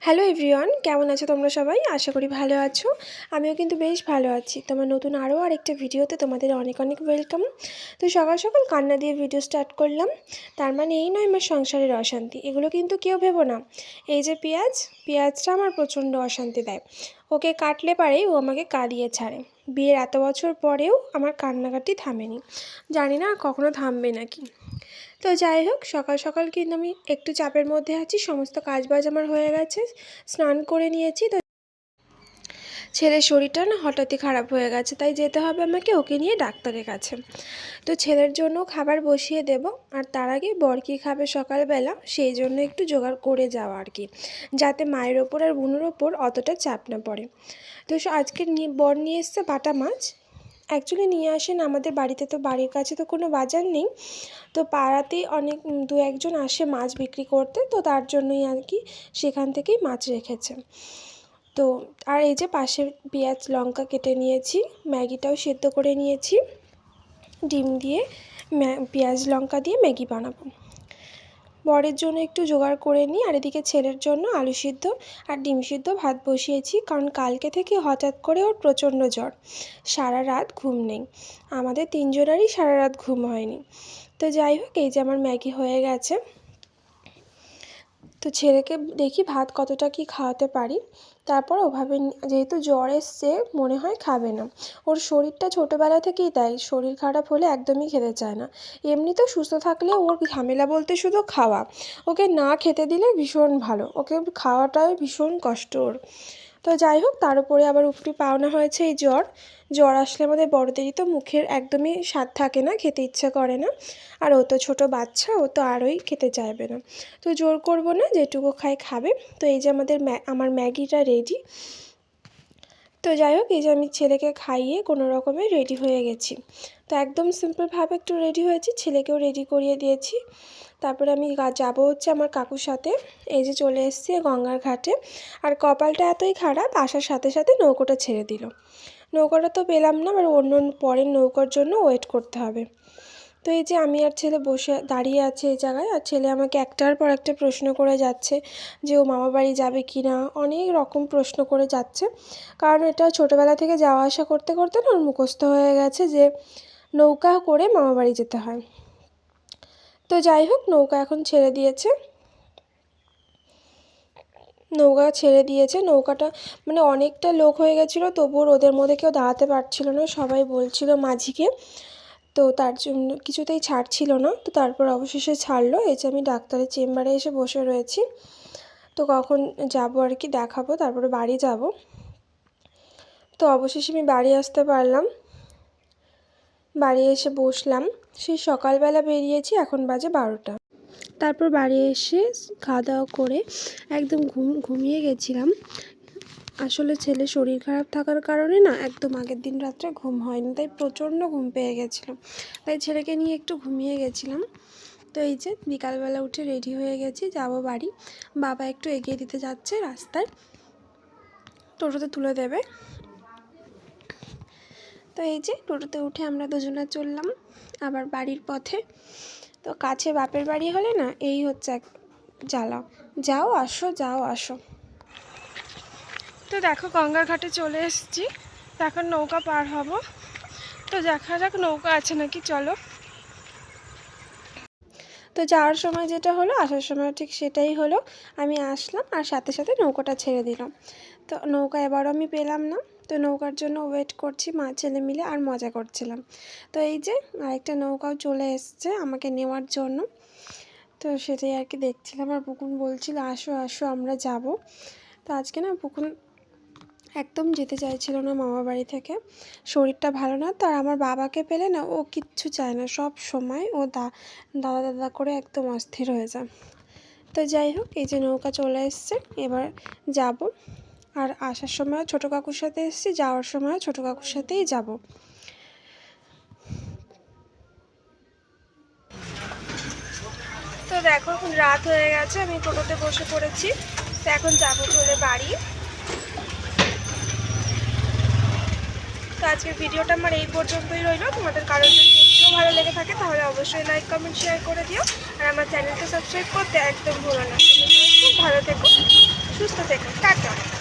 Hello everyone, কেমন আছো তোমরা সবাই? আশা করি ভালো আছো। আমিও কিন্তু বেশ ভালো আছি। তোমার নতুন আরও আরেকটা ভিডিওতে তোমাদের অনেক অনেক ওয়েলকাম। তো সকাল সকাল কান্না দিয়ে ভিডিও স্টার্ট করলাম। তার মানে এই নয় আমার সংসারের অশান্তি, এগুলো কিন্তু কেউ ভেবো না। এই যে পেঁয়াজটা আমার প্রচণ্ড অশান্তি দেয়। ওকে কাটলে পারেই ও আমাকে কাঁদিয়ে ছাড়ে। বিয়ের এত বছর পরেও আমার কান্নাকাটি থামেনি, জানি না কখনো থামবে নাকি। তো যাই হোক, সকাল সকাল কিন্তু আমি একটু চাপের মধ্যে আছি। সমস্ত কাজবাজ আমার হয়ে গেছে, স্নান করে নিয়েছি। তো ছেলের শরীরটা না হঠাৎই খারাপ হয়ে গেছে, তাই যেতে হবে আমাকে ওকে নিয়ে ডাক্তারের কাছে। তো ছেলের জন্য খাবার বসিয়ে দেব, আর তার আগে বর কী খাবে সকালবেলা সেই জন্য একটু জোগাড় করে যাওয়া আর কি, যাতে মায়ের ওপর আর বোনের ওপর অতটা চাপ না পড়ে। তো আজকে বর নিয়ে এসছে বাটা মাছ। অ্যাকচুয়ালি নিয়ে আসেন আমাদের বাড়িতে, তো বাড়ির কাছে তো কোনো বাজার নেই। তো পাড়াতেই অনেক দু একজন আসে মাছ বিক্রি করতে, তো তার জন্যই আর কি সেখান থেকেই মাছ রেখেছে। তো আর এই যে পাশে পেঁয়াজ লঙ্কা কেটে নিয়েছি, ম্যাগিটাও সেদ্ধ করে নিয়েছি। ডিম দিয়ে পেঁয়াজ লঙ্কা দিয়ে ম্যাগি বানাবো। বরের জন্য একটু জোগাড় করে নিই, আর এদিকে ছেলের জন্য আলু সিদ্ধ আর ডিম সিদ্ধ ভাত বসিয়েছি। কারণ কালকে থেকে হঠাৎ করে ওর প্রচণ্ড জ্বর, সারা রাত ঘুম নেই। আমাদের তিনজনেরই সারা রাত ঘুম হয়নি। তো যাই হোক, এই যে আমার ম্যাগি হয়ে গেছে। তো ছেলেকে দেখি ভাত কতটা কি খাওয়াতে পারি। তারপর ওভাবে, যেহেতু জ্বর এসছে মনে হয় খাবে না। ওর শরীরটা ছোটোবেলা থেকেই তাই, শরীর খারাপ হলে একদমই খেতে চায় না। এমনিতেও সুস্থ থাকলে ওর ঝামেলা বলতে শুধু খাওয়া। ওকে না খেতে দিলে ভীষণ ভালো, ওকে খাওয়াটাও ভীষণ কষ্ট ওর। তো যাই হোক, তার উপরে আবার উপরি পাওনা হয়েছে এই জ্বর আসলে আমাদের বড়দেরই তো মুখের একদমই স্বাদ থাকে না, খেতে ইচ্ছা করে না। আর ও তো ছোটো বাচ্চা, ও তো আরোই খেতে চাইবে না। তো জোর করব না, যেটুকু খাবে। তো এই যে আমার ম্যাগিটা রেডি। তো যাই হোক, এই যে আমি ছেলেকে খাইয়ে কোনো রকমে রেডি হয়ে গেছি। তো একদম সিম্পলভাবে একটু রেডি হয়েছি, ছেলেকেও রেডি করিয়ে দিয়েছি। তারপরে আমি যাব হচ্ছে আমার কাকুর সাথে। এই যে চলে এসেছি গঙ্গার ঘাটে। আর কপালটা এতই খারাপ, আসার সাথে সাথে নৌকোটা ছেড়ে দিল। নৌকাটা তো পেলাম না, আর অন্য পরের নৌকার জন্য ওয়েট করতে হবে। তো এই যে আমি আর ছেলে দাঁড়িয়ে আছে এই জায়গায়, আর ছেলে আমাকে একটার পর একটা প্রশ্ন করে যাচ্ছে যে ও মামা বাড়ি যাবে কি না, অনেক রকম প্রশ্ন করে যাচ্ছে। কারণ এটা ছোটোবেলা থেকে যাওয়া আসা করতে করতে না ওর মুখস্থ হয়ে গেছে যে নৌকা করে মামা বাড়ি যেতে হয়। তো যাই হোক, নৌকা এখন ছেড়ে দিয়েছে। নৌকাটা মানে অনেকটা লোক হয়ে গেছিলো, তবুও ওদের মধ্যে কেউ দাঁড়াতে পারছিল না, সবাই বলছিল মাঝিকে। তো তার জন্য কিছুতেই ছাড়ছিল না। তো তারপর অবশেষে ছাড়লো। এই যে আমি ডাক্তারের চেম্বারে এসে বসে রয়েছি। তো কখন যাব আর কি দেখাবো, তারপরে বাড়ি যাব। তো অবশেষে আমি বাড়ি আসতে পারলাম, বাড়ি এসে বসলাম। সেই সকালবেলা বেরিয়েছি, এখন বাজে 12টা। তারপর বাড়ি এসে খাওয়া দাওয়া করে একদম ঘুমিয়ে গেছিলাম। আসলে ছেলে শরীর খারাপ থাকার কারণে না একদম আগের দিন রাত্রে ঘুম হয়নি, তাই প্রচণ্ড ঘুম পেয়ে গেছিলো। তাই ছেলেকে নিয়ে একটু ঘুমিয়ে গেছিলাম। তো এই যে বিকালবেলা উঠে রেডি হয়ে গেছি, যাব বাড়ি। বাবা একটু এগিয়ে দিতে যাচ্ছে রাস্তায়, টোটোতে তুলে দেবে। তো এই যে টোটোতে উঠে আমরা দুজনে চললাম আবার বাড়ির পথে। তো কাছে বাপের বাড়ি হলে না এই হচ্ছে এক জ্বালা, যাও আসো যাও আসো। তো দেখো গঙ্গার ঘাটে চলে এসেছি, তো এখন নৌকা পার হব। তো দেখা যাক নৌকা আছে নাকি, চলো। তো যাওয়ার সময় যেটা হলো আসার সময় ঠিক সেটাই হলো। আমি আসলাম আর সাথে সাথে নৌকাটা ছেড়ে দিলাম। তো নৌকা এবারও আমি পেলাম না, তো নৌকার জন্য ওয়েট করছি, মা ছেলে মিলে আর মজা করছিলাম। তো এই যে আরেকটা নৌকাও চলে এসছে আমাকে নেওয়ার জন্য। তো সেটাই আর কি দেখছিলাম, আর পুকুন বলছিল আসো আসো আমরা যাব। তো আজকে না পুকুন একদম যেতে চাইছিল না মামা বাড়ি থেকে, শরীরটা ভালো না তো। আর আমার বাবাকে পেলে না ও কিচ্ছু চায় না, সব সময় ও দাদা দাদা করে একদম অস্থির হয়ে যায়। তো যাই হোক, এই যে নৌকা চলে এসছে, এবার যাব। আর আসার সময় ছোটো কাকুর সাথে এসেছি, যাওয়ার সময় ছোটো কাকুর সাথেই যাব। তো দেখো এখন রাত হয়ে গেছে, আমি টোটোতে বসে পড়েছি। তো এখন যাবো চলে বাড়ি। তো আজকের ভিডিওটা আমার এই পর্যন্তই রইল। তোমাদের কারোর যদি একটু ভালো লেগে থাকে তাহলে অবশ্যই লাইক কমেন্ট শেয়ার করে দিও, আর আমার চ্যানেলটা সাবস্ক্রাইব করতে একদম ভুলো না। খুব ভালো থেকো। সুস্থ থেকো, টাটা।